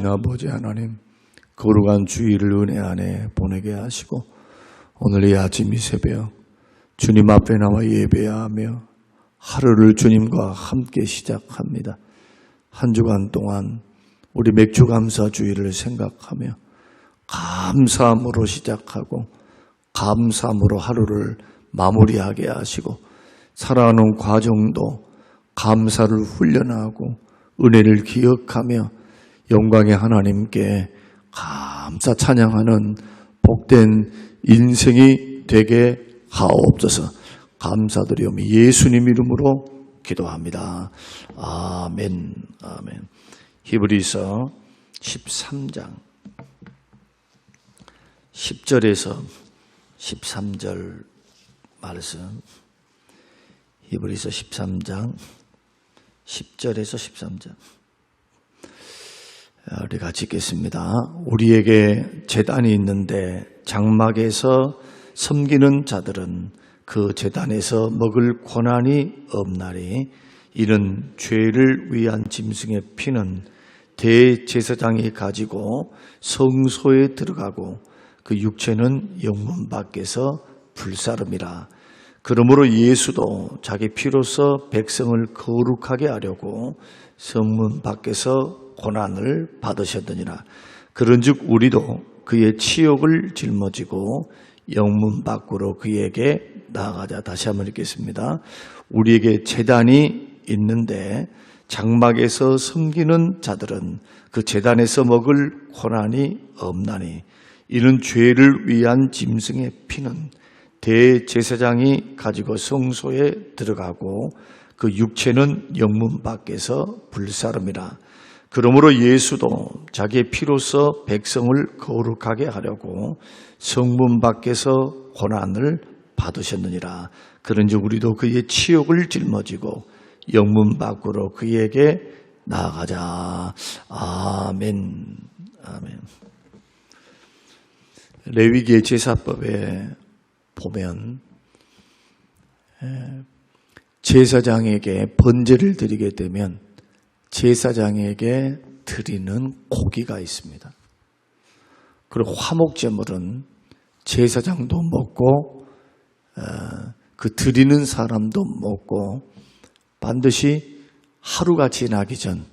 아버지 하나님, 거룩한 주일을 은혜 안에 보내게 하시고 오늘 이 아침 이 새벽 주님 앞에 나와 예배하며 하루를 주님과 함께 시작합니다. 한 주간 동안 우리 맥주감사 주일을 생각하며 감사함으로 시작하고 감사함으로 하루를 마무리하게 하시고 살아가는 과정도 감사를 훈련하고 은혜를 기억하며 영광의 하나님께 감사 찬양하는 복된 인생이 되게 하옵소서. 감사드리오며 예수님 이름으로 기도합니다. 아멘. 아멘. 히브리서 13장 10절에서 13절 말씀. 히브리서 13장 10절에서 13절. 우리 같이 읽겠습니다. 우리에게 제단이 있는데 장막에서 섬기는 자들은 그 제단에서 먹을 권한이 없나니 이는 죄를 위한 짐승의 피는 대제사장이 가지고 성소에 들어가고 그 육체는 영문 밖에서 불사름이라. 그러므로 예수도 자기 피로서 백성을 거룩하게 하려고 성문 밖에서 고난을 받으셨느니라. 그런즉 우리도 그의 치욕을 짊어지고 영문 밖으로 그에게 나아가자. 다시 한번 읽겠습니다. 우리에게 제단이 있는데 장막에서 섬기는 자들은 그 제단에서 먹을 고난이 없나니 이는 죄를 위한 짐승의 피는 대제사장이 가지고 성소에 들어가고 그 육체는 영문 밖에서 불사름이라. 그러므로 예수도 자기의 피로서 백성을 거룩하게 하려고 성문 밖에서 고난을 받으셨느니라. 그런즉 우리도 그의 치욕을 짊어지고 영문 밖으로 그에게 나아가자. 아멘. 아멘. 레위기의 제사법에 보면 제사장에게 번제를 드리게 되면 제사장에게 드리는 고기가 있습니다. 그리고 화목제물은 제사장도 먹고 그 드리는 사람도 먹고 반드시 하루가 지나기 전,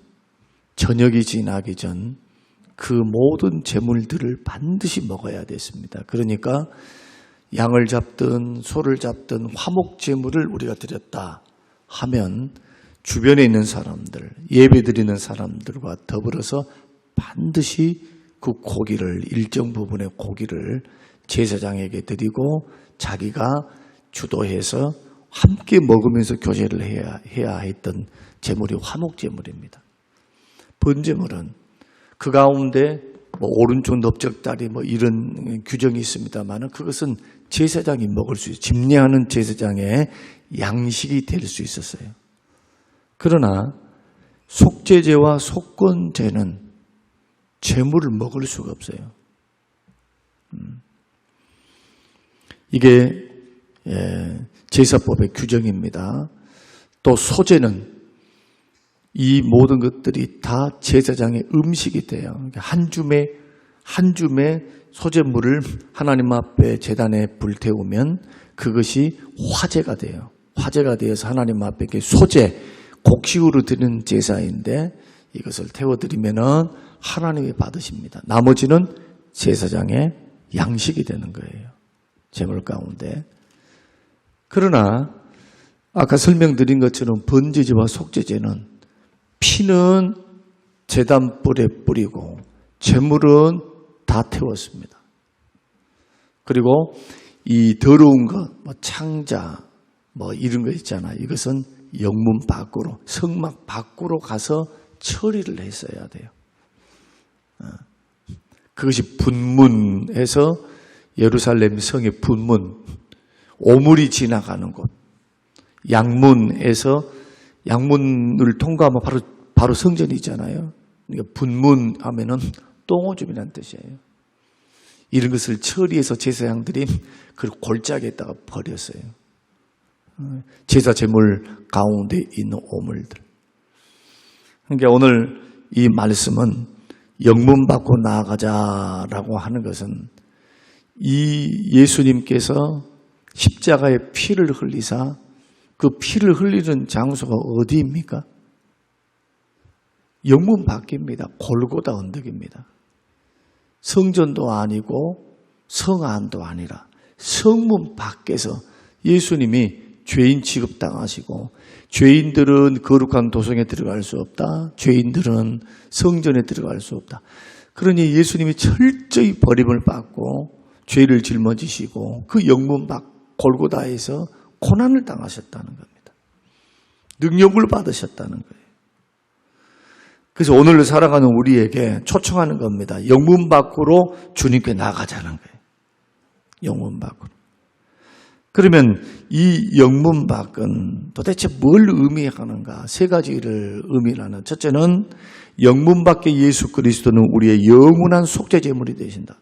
저녁이 지나기 전 그 모든 제물들을 반드시 먹어야 됐습니다. 그러니까 양을 잡든 소를 잡든 화목제물을 우리가 드렸다 하면 주변에 있는 사람들, 예배드리는 사람들과 더불어서 반드시 그 고기를, 일정 부분의 고기를 제사장에게 드리고 자기가 주도해서 함께 먹으면서 교제를 해야 했던 제물이 화목제물입니다. 번제물은 그 가운데 오른쪽 넓적다리 이런 규정이 있습니다만 그것은 제사장이 먹을 수 있어요. 집례하는 제사장의 양식이 될 수 있었어요. 그러나 속죄제와 속건제는 제물을 먹을 수가 없어요. 이게 제사법의 규정입니다. 또 소제는 이 모든 것들이 다 제사장의 음식이 돼요. 한 줌의 소제물을 하나님 앞에 제단에 불태우면 그것이 화제가 돼요. 화제가 되어서 하나님 앞에 소제, 곡식으로 드리는 제사인데 이것을 태워드리면은 하나님이 받으십니다. 나머지는 제사장의 양식이 되는 거예요. 제물 가운데. 그러나 아까 설명드린 것처럼 번제제와 속죄제는 피는 제단불에 뿌리고 제물은 다 태웠습니다. 그리고 이 더러운 것, 창자, 이런 거 있잖아요. 이것은 영문 밖으로, 성막 밖으로 가서 처리를 했어야 돼요. 그것이 분문에서 예루살렘 성의 분문, 오물이 지나가는 곳, 양문에서 양문을 통과하면 바로 성전이 있잖아요. 그러니까 분문하면은 똥오줌이라는 뜻이에요. 이런 것을 처리해서 제사장들이 그 골짜기에다가 버렸어요. 제사 제물 가운데 있는 오물들. 그러니까 오늘 이 말씀은 영문 받고 나아가자라고 하는 것은 이 예수님께서 십자가에 피를 흘리사 그 피를 흘리는 장소가 어디입니까? 영문 밖입니다. 골고다 언덕입니다. 성전도 아니고 성안도 아니라 성문 밖에서 예수님이 죄인 취급당하시고, 죄인들은 거룩한 도성에 들어갈 수 없다. 죄인들은 성전에 들어갈 수 없다. 그러니 예수님이 철저히 버림을 받고 죄를 짊어지시고 그 영문 밖 골고다에서 고난을 당하셨다는 겁니다. 능력을 받으셨다는 거예요. 그래서 오늘 살아가는 우리에게 초청하는 겁니다. 영문 밖으로 주님께 나가자는 거예요. 영문 밖으로. 그러면 이 영문 밖은 도대체 뭘 의미하는가? 세 가지를 의미하는. 첫째는 영문 밖의 예수 그리스도는 우리의 영원한 속죄 제물이 되신다.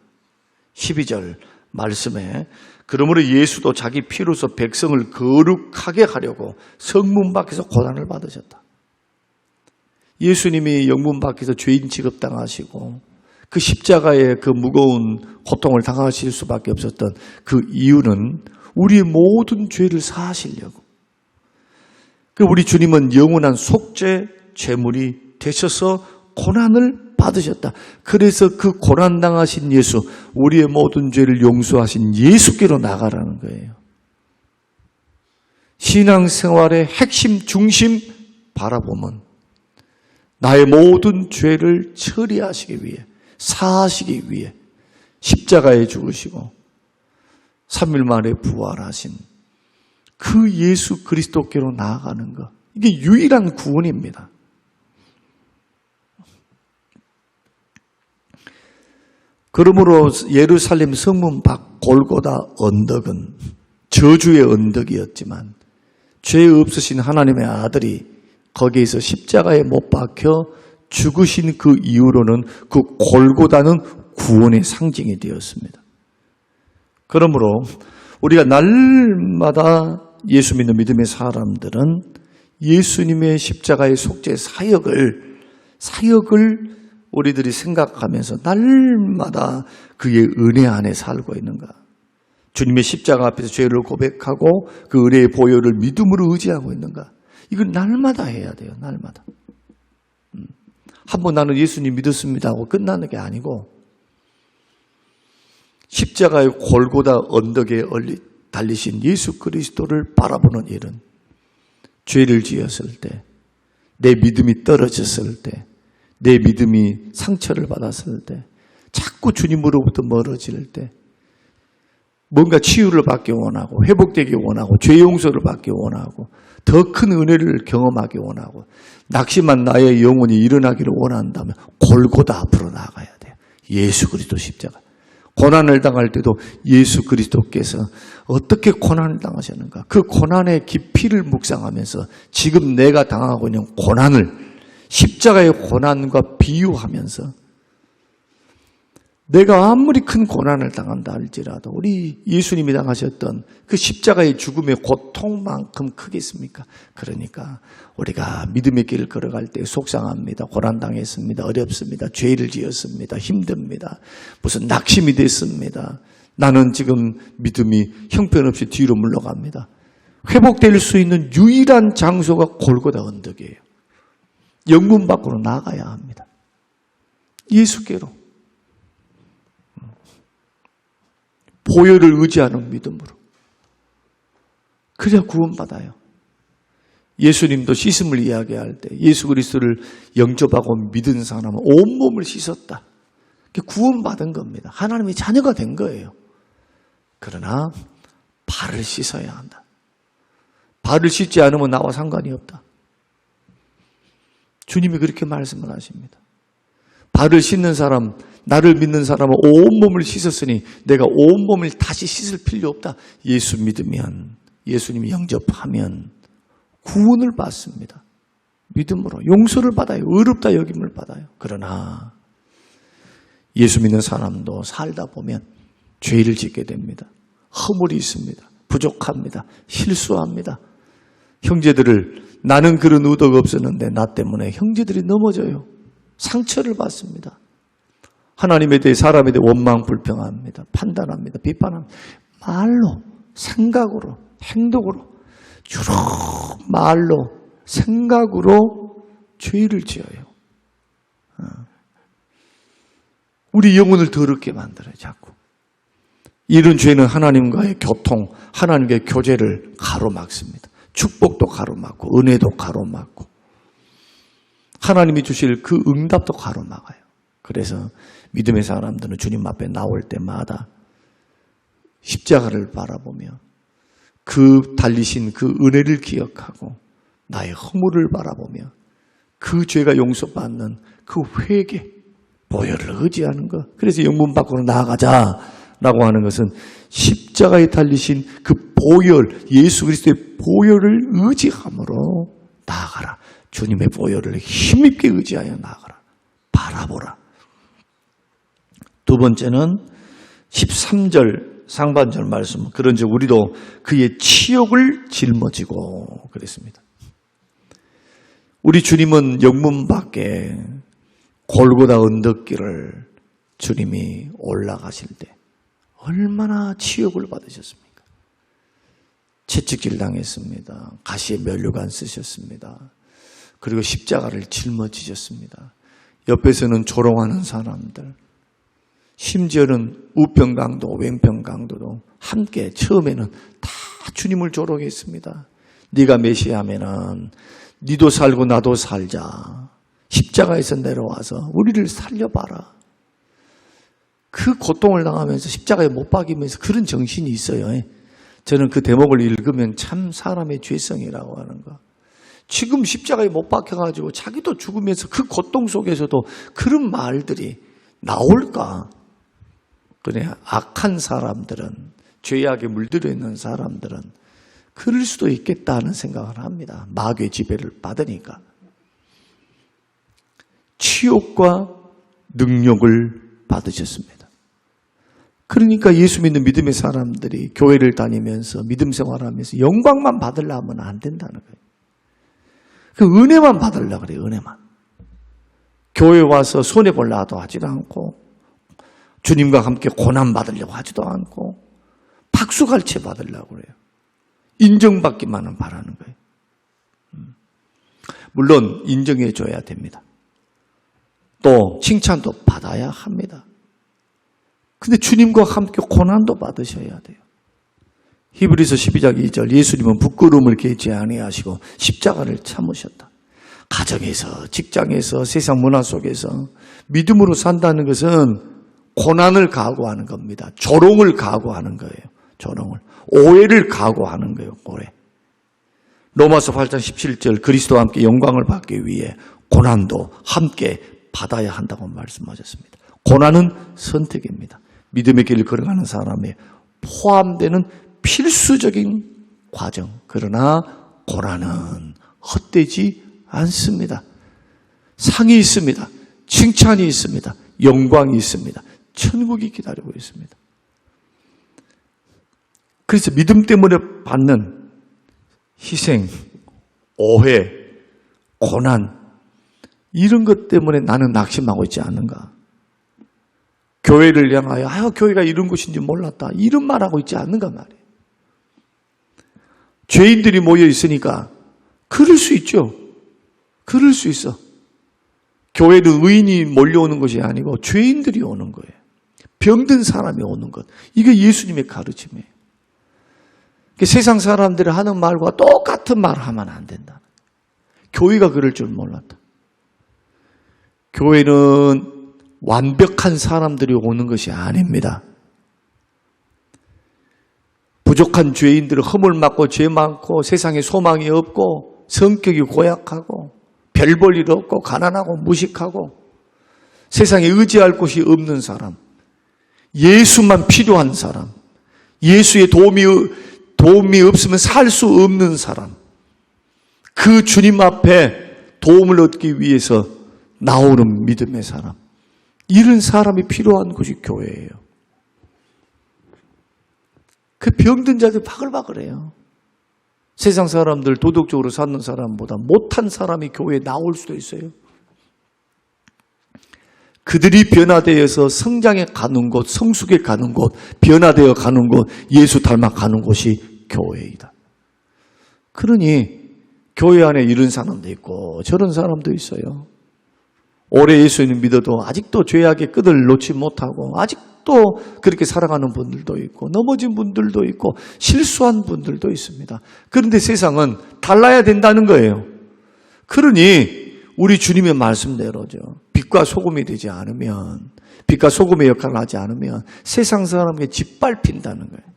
12절 말씀에 그러므로 예수도 자기 피로서 백성을 거룩하게 하려고 성문 밖에서 고난을 받으셨다. 예수님이 영문 밖에서 죄인 취급당하시고 그 십자가의 그 무거운 고통을 당하실 수밖에 없었던 그 이유는 우리의 모든 죄를 사하시려고. 우리 주님은 영원한 속죄 제물이 되셔서 고난을 받으셨다. 그래서 그 고난 당하신 예수, 우리의 모든 죄를 용서하신 예수께로 나가라는 거예요. 신앙생활의 핵심, 중심 바라보면 나의 모든 죄를 처리하시기 위해, 사하시기 위해 십자가에 죽으시고 3일 만에 부활하신 그 예수 그리스도께로 나아가는 것. 이게 유일한 구원입니다. 그러므로 예루살렘 성문 밖 골고다 언덕은 저주의 언덕이었지만 죄 없으신 하나님의 아들이 거기에서 십자가에 못 박혀 죽으신 그 이후로는 그 골고다는 구원의 상징이 되었습니다. 그러므로 우리가 날마다 예수 믿는 믿음의 사람들은 예수님의 십자가의 속죄 사역을 우리들이 생각하면서 날마다 그의 은혜 안에 살고 있는가. 주님의 십자가 앞에서 죄를 고백하고 그 은혜의 보혈을 믿음으로 의지하고 있는가. 이건 날마다 해야 돼요. 날마다. 한번 나는 예수님 믿었습니다 하고 끝나는 게 아니고 십자가의 골고다 언덕에 달리신 예수 그리스도를 바라보는 일은 죄를 지었을 때, 내 믿음이 떨어졌을 때, 내 믿음이 상처를 받았을 때, 자꾸 주님으로부터 멀어질 때, 뭔가 치유를 받기 원하고 회복되기 원하고 죄 용서를 받기 원하고 더 큰 은혜를 경험하기 원하고 낙심한 나의 영혼이 일어나기를 원한다면 골고다 앞으로 나가야 돼요. 예수 그리스도 십자가. 고난을 당할 때도 예수 그리스도께서 어떻게 고난을 당하셨는가. 그 고난의 깊이를 묵상하면서 지금 내가 당하고 있는 고난을 십자가의 고난과 비유하면서 내가 아무리 큰 고난을 당한다 할지라도 우리 예수님이 당하셨던 그 십자가의 죽음의 고통만큼 크겠습니까? 그러니까 우리가 믿음의 길을 걸어갈 때 속상합니다. 고난당했습니다. 어렵습니다. 죄를 지었습니다. 힘듭니다. 무슨 낙심이 됐습니다. 나는 지금 믿음이 형편없이 뒤로 물러갑니다. 회복될 수 있는 유일한 장소가 골고다 언덕이에요. 영문 밖으로 나가야 합니다. 예수께로. 보혈을 의지하는 믿음으로. 그래야 구원받아요. 예수님도 씻음을 이야기할 때 예수 그리스도를 영접하고 믿은 사람은 온몸을 씻었다. 구원받은 겁니다. 하나님의 자녀가 된 거예요. 그러나 발을 씻어야 한다. 발을 씻지 않으면 나와 상관이 없다. 주님이 그렇게 말씀을 하십니다. 발을 씻는 사람, 나를 믿는 사람은 온몸을 씻었으니 내가 온몸을 다시 씻을 필요 없다. 예수 믿으면, 예수님이 영접하면 구원을 받습니다. 믿음으로 용서를 받아요. 의롭다 여김을 받아요. 그러나 예수 믿는 사람도 살다 보면 죄를 짓게 됩니다. 허물이 있습니다. 부족합니다. 실수합니다. 형제들을, 나는 그런 의도가 없었는데 나 때문에 형제들이 넘어져요. 상처를 받습니다. 하나님에 대해 사람에 대해 원망 불평합니다. 판단합니다. 비판합니다. 말로, 생각으로, 행동으로 주로 말로, 생각으로 죄를 지어요. 우리 영혼을 더럽게 만들어요. 자꾸. 이런 죄는 하나님과의 교통, 하나님과의 교제를 가로막습니다. 축복도 가로막고 은혜도 가로막고 하나님이 주실 그 응답도 가로막아요. 그래서 믿음의 사람들은 주님 앞에 나올 때마다 십자가를 바라보며 그 달리신 그 은혜를 기억하고 나의 허물을 바라보며 그 죄가 용서받는 그 회개, 보혈을 의지하는 것. 그래서 영문 밖으로 나아가자라고 하는 것은 십자가에 달리신 그 보혈, 예수 그리스도의 보혈을 의지함으로 나아가라. 주님의 보혈을 힘있게 의지하여 나아가라. 바라보라. 두 번째는 13절 상반절 말씀. 그런즉 우리도 그의 치욕을 짊어지고 그랬습니다. 우리 주님은 영문 밖에 골고다 언덕길을 주님이 올라가실 때 얼마나 치욕을 받으셨습니까? 채찍질 당했습니다. 가시에 면류관 쓰셨습니다. 그리고 십자가를 짊어지셨습니다. 옆에서는 조롱하는 사람들, 심지어는 우평강도 왼평강도도 함께 처음에는 다 주님을 조롱했습니다. 네가 메시아면은 네도 살고 나도 살자. 십자가에서 내려와서 우리를 살려봐라. 그 고통을 당하면서 십자가에 못 박이면서 그런 정신이 있어요. 저는 그 대목을 읽으면 참 사람의 죄성이라고 하는 거. 지금 십자가에 못 박혀가지고 자기도 죽으면서 그 고통 속에서도 그런 말들이 나올까? 그래, 악한 사람들은, 죄악에 물들어 있는 사람들은 그럴 수도 있겠다는 생각을 합니다. 마귀의 지배를 받으니까. 치욕과 능욕을 받으셨습니다. 그러니까 예수 믿는 믿음의 사람들이 교회를 다니면서 믿음 생활하면서 영광만 받으려면 안 된다는 거예요. 그 은혜만 받으려고 그래요. 은혜만. 교회 와서 손해보려고 하지도 않고 주님과 함께 고난 받으려고 하지도 않고 박수갈채 받으려고 그래요. 인정받기만은 바라는 거예요. 물론 인정해 줘야 됩니다. 또 칭찬도 받아야 합니다. 근데 주님과 함께 고난도 받으셔야 돼요. 히브리서 12장 2절 예수님은 부끄러움을 개지 아니하시고 십자가를 참으셨다. 가정에서, 직장에서, 세상 문화 속에서 믿음으로 산다는 것은 고난을 각오하는 겁니다. 조롱을 각오하는 거예요. 조롱을. 오해를 각오하는 거예요. 오해. 로마서 8장 17절 그리스도와 함께 영광을 받기 위해 고난도 함께 받아야 한다고 말씀하셨습니다. 고난은 선택입니다. 믿음의 길을 걸어가는 사람에 포함되는 필수적인 과정. 그러나 고난은 헛되지 않습니다. 상이 있습니다. 칭찬이 있습니다. 영광이 있습니다. 천국이 기다리고 있습니다. 그래서 믿음 때문에 받는 희생, 오해, 고난 이런 것 때문에 나는 낙심하고 있지 않는가? 교회를 향하여 교회가 이런 곳인지 몰랐다. 이런 말하고 있지 않는가 말이에요. 죄인들이 모여 있으니까 그럴 수 있죠. 그럴 수 있어. 교회는 의인이 몰려오는 것이 아니고 죄인들이 오는 거예요. 병든 사람이 오는 것. 이게 예수님의 가르침이에요. 세상 사람들이 하는 말과 똑같은 말을 하면 안 된다. 교회가 그럴 줄 몰랐다. 교회는 완벽한 사람들이 오는 것이 아닙니다. 부족한 죄인들은 허물 많고 죄 많고 세상에 소망이 없고 성격이 고약하고 별 볼 일 없고 가난하고 무식하고 세상에 의지할 곳이 없는 사람, 예수만 필요한 사람, 예수의 도움이 없으면 살 수 없는 사람, 그 주님 앞에 도움을 얻기 위해서 나오는 믿음의 사람, 이런 사람이 필요한 곳이 교회예요. 그 병든 자들 바글바글해요. 세상 사람들 도덕적으로 사는 사람보다 못한 사람이 교회에 나올 수도 있어요. 그들이 변화되어서 성장해 가는 곳, 성숙해 가는 곳, 변화되어 가는 곳, 예수 닮아 가는 곳이 교회이다. 그러니 교회 안에 이런 사람도 있고 저런 사람도 있어요. 오래 예수님 믿어도 아직도 죄악의 끈을 놓지 못하고 아직도 그렇게 살아가는 분들도 있고 넘어진 분들도 있고 실수한 분들도 있습니다. 그런데 세상은 달라야 된다는 거예요. 그러니 우리 주님의 말씀대로죠. 빛과 소금이 되지 않으면, 빛과 소금의 역할을 하지 않으면 세상 사람에게 짓밟힌다는 거예요.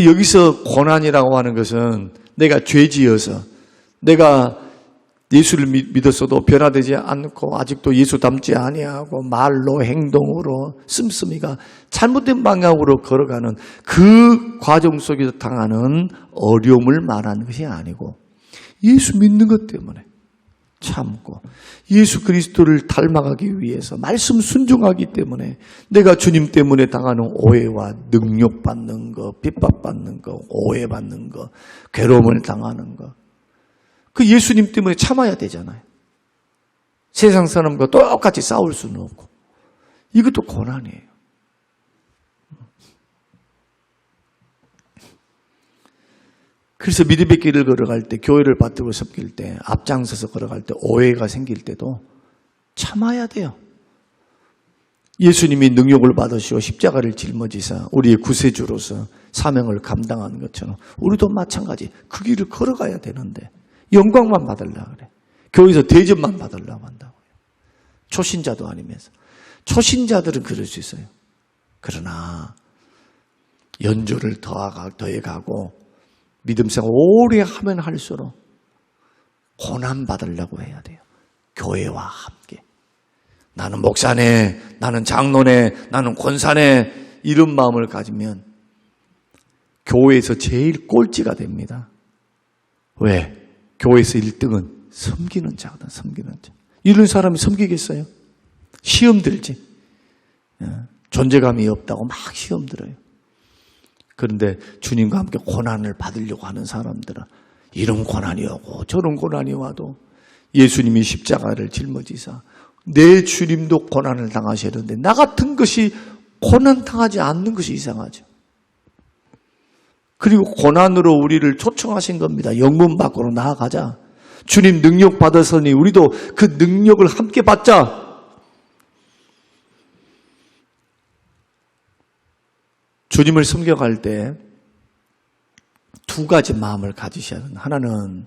여기서 고난이라고 하는 것은 내가 죄지어서 내가 예수를 믿었어도 변화되지 않고 아직도 예수 닮지 아니하고 말로 행동으로 씀씀이가 잘못된 방향으로 걸어가는 그 과정 속에서 당하는 어려움을 말하는 것이 아니고 예수 믿는 것 때문에 참고 예수 그리스도를 닮아가기 위해서 말씀 순종하기 때문에 내가 주님 때문에 당하는 오해와 능욕받는 거, 핍박받는 거, 오해받는 거, 괴로움을 당하는 거 그 예수님 때문에 참아야 되잖아요. 세상 사람과 똑같이 싸울 수는 없고 이것도 고난이에요. 그래서 믿음의 길을 걸어갈 때, 교회를 받들고 섬길 때, 앞장서서 걸어갈 때, 오해가 생길 때도 참아야 돼요. 예수님이 능욕을 받으시고 십자가를 짊어지사 우리의 구세주로서 사명을 감당하는 것처럼 우리도 마찬가지 그 길을 걸어가야 되는데 영광만 받으려고 그래. 교회에서 대접만 받으려고 한다고요. 초신자도 아니면서. 초신자들은 그럴 수 있어요. 그러나 연조를 더해가고 믿음생활 오래 하면 할수록 고난 받으려고 해야 돼요. 교회와 함께. 나는 목사네, 나는 장로네, 나는 권사네 이런 마음을 가지면 교회에서 제일 꼴찌가 됩니다. 왜? 교회에서 1등은 섬기는 자거든. 섬기는 자. 이런 사람이 섬기겠어요? 시험 들지. 존재감이 없다고 막 시험 들어요. 그런데 주님과 함께 고난을 받으려고 하는 사람들은 이런 고난이 오고 저런 고난이 와도 예수님이 십자가를 짊어지사 내 주님도 고난을 당하시는데 나 같은 것이 고난 당하지 않는 것이 이상하죠. 그리고 고난으로 우리를 초청하신 겁니다. 영문 밖으로 나아가자. 주님 능력 받았으니 우리도 그 능력을 함께 받자. 주님을 섬겨갈 때 두 가지 마음을 가지셔야 합니다. 하나는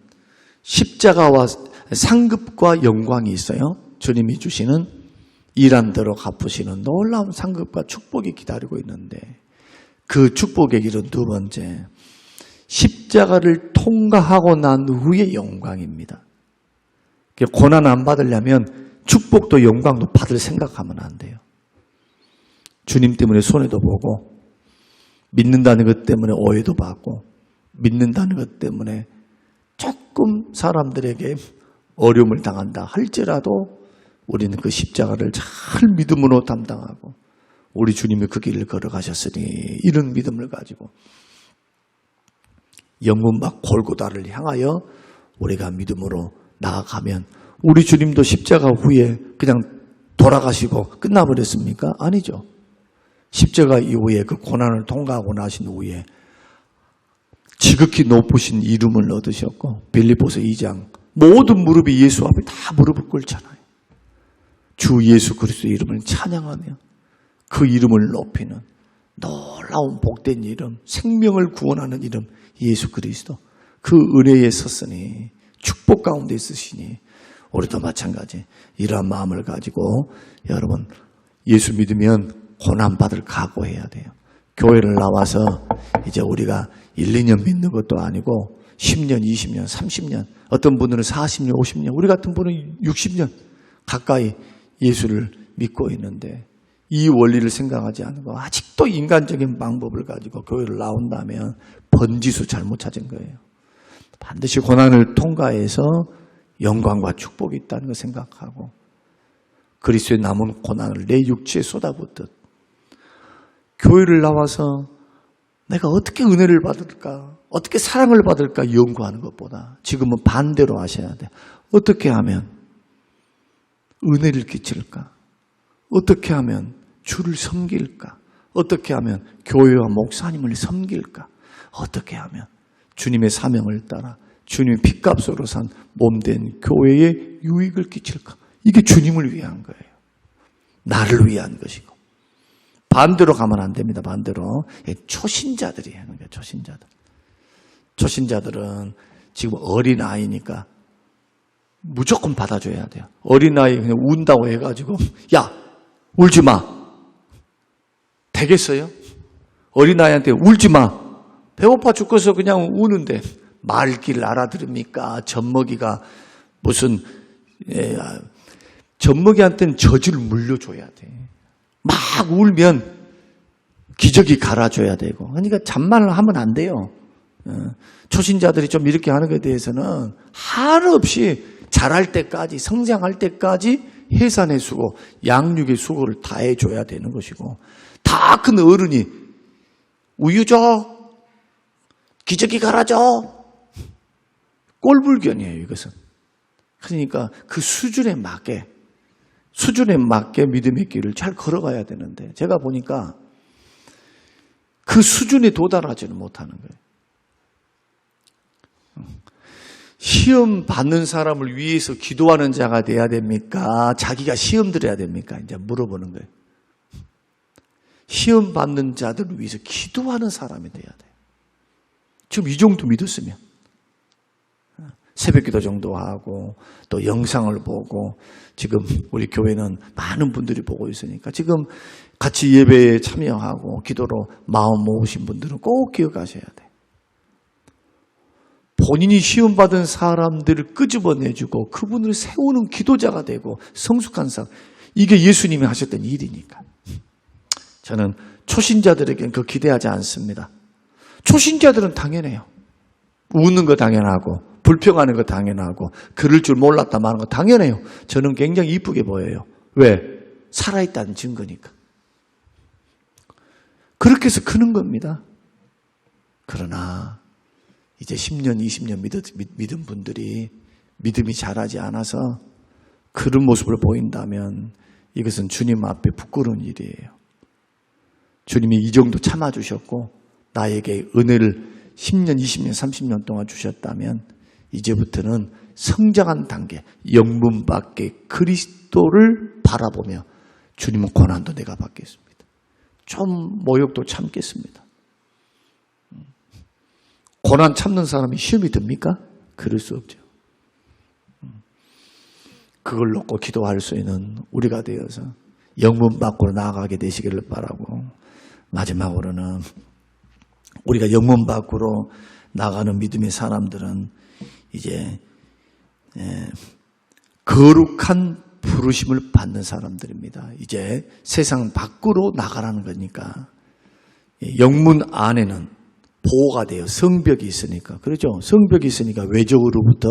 십자가와 상급과 영광이 있어요. 주님이 주시는 일한 대로 갚으시는 놀라운 상급과 축복이 기다리고 있는데 그 축복의 길은 두 번째, 십자가를 통과하고 난 후의 영광입니다. 고난 안 받으려면 축복도 영광도 받을 생각하면 안 돼요. 주님 때문에 손해도 보고 믿는다는 것 때문에 오해도 받고 믿는다는 것 때문에 조금 사람들에게 어려움을 당한다 할지라도 우리는 그 십자가를 잘 믿음으로 담당하고 우리 주님이 그 길을 걸어가셨으니 이런 믿음을 가지고 영문박 골고다를 향하여 우리가 믿음으로 나아가면 우리 주님도 십자가 후에 그냥 돌아가시고 끝나버렸습니까? 아니죠. 십자가 이후에 그 고난을 통과하고 나신 후에 지극히 높으신 이름을 얻으셨고 빌립보서 2장 모든 무릎이 예수 앞에 다 무릎을 꿇잖아요. 주 예수 그리스도의 이름을 찬양하며 그 이름을 높이는 놀라운 복된 이름, 생명을 구원하는 이름 예수 그리스도 그 은혜에 섰으니 축복 가운데 있으시니 우리도 마찬가지 이러한 마음을 가지고 여러분 예수 믿으면 고난받을 각오해야 돼요. 교회를 나와서 이제 우리가 1, 2년 믿는 것도 아니고 10년, 20년, 30년 어떤 분들은 40년, 50년 우리 같은 분은 60년 가까이 예수를 믿고 있는데 이 원리를 생각하지 않고 아직도 인간적인 방법을 가지고 교회를 나온다면 번지수 잘못 찾은 거예요. 반드시 고난을 통과해서 영광과 축복이 있다는 걸 생각하고 그리스도의 남은 고난을 내 육체에 쏟아붓듯 교회를 나와서 내가 어떻게 은혜를 받을까, 어떻게 사랑을 받을까 연구하는 것보다 지금은 반대로 하셔야 돼. 어떻게 하면 은혜를 끼칠까? 어떻게 하면 주를 섬길까? 어떻게 하면 교회와 목사님을 섬길까? 어떻게 하면 주님의 사명을 따라 주님의 핏값으로 산 몸된 교회에 유익을 끼칠까? 이게 주님을 위한 거예요. 나를 위한 것이고. 반대로 가면 안 됩니다. 반대로. 초신자들이 하는 거예요. 초신자들. 초신자들은 지금 어린아이니까 무조건 받아줘야 돼요. 어린아이 그냥 운다고 해가지고 야 울지 마. 되겠어요? 어린아이한테 울지 마. 배고파 죽겠어 그냥 우는데 말귀를 알아들습니까? 젖먹이가 무슨 젖먹이한테는 젖을 물려줘야 돼. 막 울면 기저귀 갈아줘야 되고. 그러니까 잔말을 하면 안 돼요. 초신자들이 좀 이렇게 하는 것에 대해서는 한없이 자랄 때까지 성장할 때까지 해산의 수고, 양육의 수고를 다 해줘야 되는 것이고 다 큰 어른이 우유 줘, 기저귀 갈아줘 꼴불견이에요 이것은. 그러니까 그 수준에 맞게 믿음의 길을 잘 걸어가야 되는데 제가 보니까 그 수준에 도달하지는 못하는 거예요. 시험 받는 사람을 위해서 기도하는 자가 돼야 됩니까? 자기가 시험 들어야 됩니까? 이제 물어보는 거예요. 시험 받는 자들을 위해서 기도하는 사람이 돼야 돼요. 지금 이 정도 믿었으면 새벽기도 정도 하고 또 영상을 보고 지금 우리 교회는 많은 분들이 보고 있으니까 지금 같이 예배에 참여하고 기도로 마음 모으신 분들은 꼭 기억하셔야 돼요. 본인이 시험받은 사람들을 끄집어내주고 그분을 세우는 기도자가 되고 성숙한 사람. 이게 예수님이 하셨던 일이니까. 저는 초신자들에게는 그 기대하지 않습니다. 초신자들은 당연해요. 웃는 거 당연하고 불평하는 거 당연하고 그럴 줄 몰랐다 말하는 거 당연해요. 저는 굉장히 이쁘게 보여요. 왜? 살아있다는 증거니까. 그렇게 해서 크는 겁니다. 그러나 이제 10년, 20년 믿은 분들이 믿음이 자라지 않아서 그런 모습을 보인다면 이것은 주님 앞에 부끄러운 일이에요. 주님이 이 정도 참아주셨고 나에게 은혜를 10년, 20년, 30년 동안 주셨다면 이제부터는 성장한 단계, 영문 밖에 그리스도를 바라보며 주님은 고난도 내가 받겠습니다. 좀 모욕도 참겠습니다. 고난 참는 사람이 시험이 듭니까? 그럴 수 없죠. 그걸 놓고 기도할 수 있는 우리가 되어서 영문 밖으로 나아가게 되시기를 바라고 마지막으로는 우리가 영문 밖으로 나가는 믿음의 사람들은 이제 거룩한 부르심을 받는 사람들입니다. 이제 세상 밖으로 나가라는 거니까 영문 안에는 보호가 돼요. 성벽이 있으니까. 그렇죠? 성벽이 있으니까 외적으로부터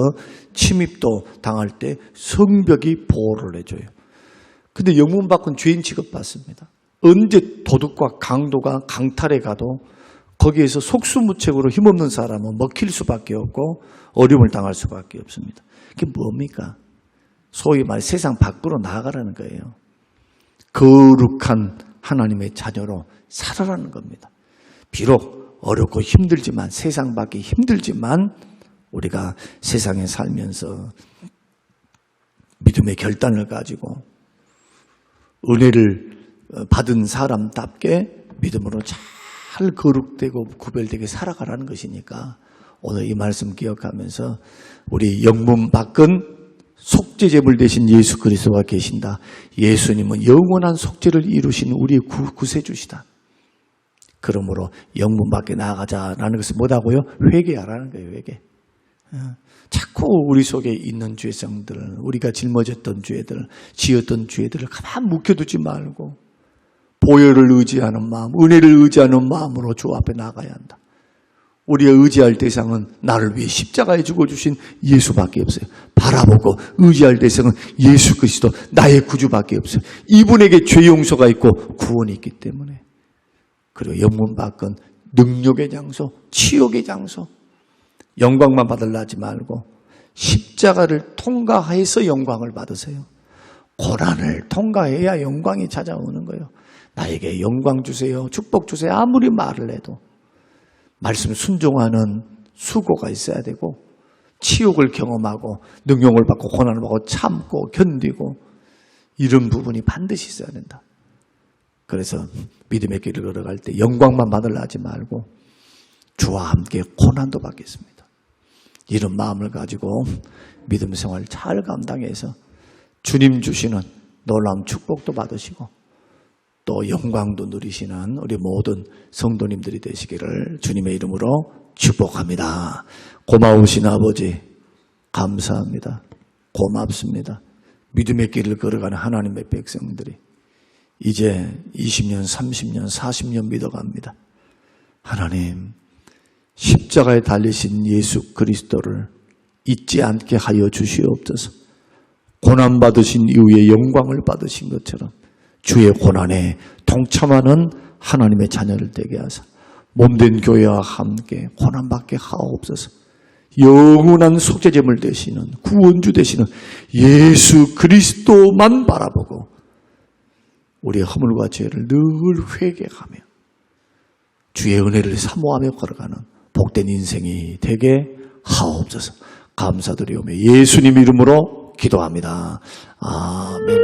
침입도 당할 때 성벽이 보호를 해줘요. 근데 영문 밖은 죄인 취급받습니다. 언제 도둑과 강도가 강탈해 가도 거기에서 속수무책으로 힘없는 사람은 먹힐 수밖에 없고 어려움을 당할 수밖에 없습니다. 그게 뭡니까? 소위 말해 세상 밖으로 나아가라는 거예요. 거룩한 하나님의 자녀로 살아라는 겁니다. 비록 어렵고 힘들지만 세상 밖이 힘들지만 우리가 세상에 살면서 믿음의 결단을 가지고 은혜를 받은 사람답게 믿음으로 잘 거룩되고 구별되게 살아가라는 것이니까 오늘 이 말씀 기억하면서 우리 영문 밖은 속죄제물 대신 예수 그리스도가 계신다. 예수님은 영원한 속죄를 이루신 우리의 구세주시다. 그러므로 영문 밖에 나아가자라는 것은 뭐라고요? 회개하라는 거예요. 회개. 자꾸 우리 속에 있는 죄성들, 우리가 짊어졌던 죄들, 지었던 죄들을 가만 묵혀두지 말고 보혈을 의지하는 마음, 은혜를 의지하는 마음으로 주 앞에 나가야 한다. 우리가 의지할 대상은 나를 위해 십자가에 죽어주신 예수밖에 없어요. 바라보고 의지할 대상은 예수 그리스도 나의 구주밖에 없어요. 이분에게 죄 용서가 있고 구원이 있기 때문에. 그리고 영문 밖은 능력의 장소, 치욕의 장소, 영광만 받으려 하지 말고 십자가를 통과해서 영광을 받으세요. 고난을 통과해야 영광이 찾아오는 거예요. 나에게 영광 주세요, 축복 주세요 아무리 말을 해도 말씀 순종하는 수고가 있어야 되고, 치욕을 경험하고 능욕을 받고 고난을 받고 참고 견디고 이런 부분이 반드시 있어야 된다. 그래서 믿음의 길을 걸어갈 때 영광만 받으려 하지 말고 주와 함께 고난도 받겠습니다. 이런 마음을 가지고 믿음 생활 잘 감당해서 주님 주시는 놀라운 축복도 받으시고 또 영광도 누리시는 우리 모든 성도님들이 되시기를 주님의 이름으로 축복합니다. 고마우신 아버지 감사합니다. 고맙습니다. 믿음의 길을 걸어가는 하나님의 백성들이 이제 20년, 30년, 40년 믿어갑니다. 하나님, 십자가에 달리신 예수 그리스도를 잊지 않게 하여 주시옵소서. 고난받으신 이후에 영광을 받으신 것처럼 주의 고난에 동참하는 하나님의 자녀를 되게 하사 몸된 교회와 함께 고난받게 하옵소서. 영원한 속죄제물 되시는 구원주 되시는 예수 그리스도만 바라보고 우리의 허물과 죄를 늘 회개하며 주의 은혜를 사모하며 걸어가는 복된 인생이 되게 하옵소서. 감사드리오며 예수님 이름으로 기도합니다. 아멘.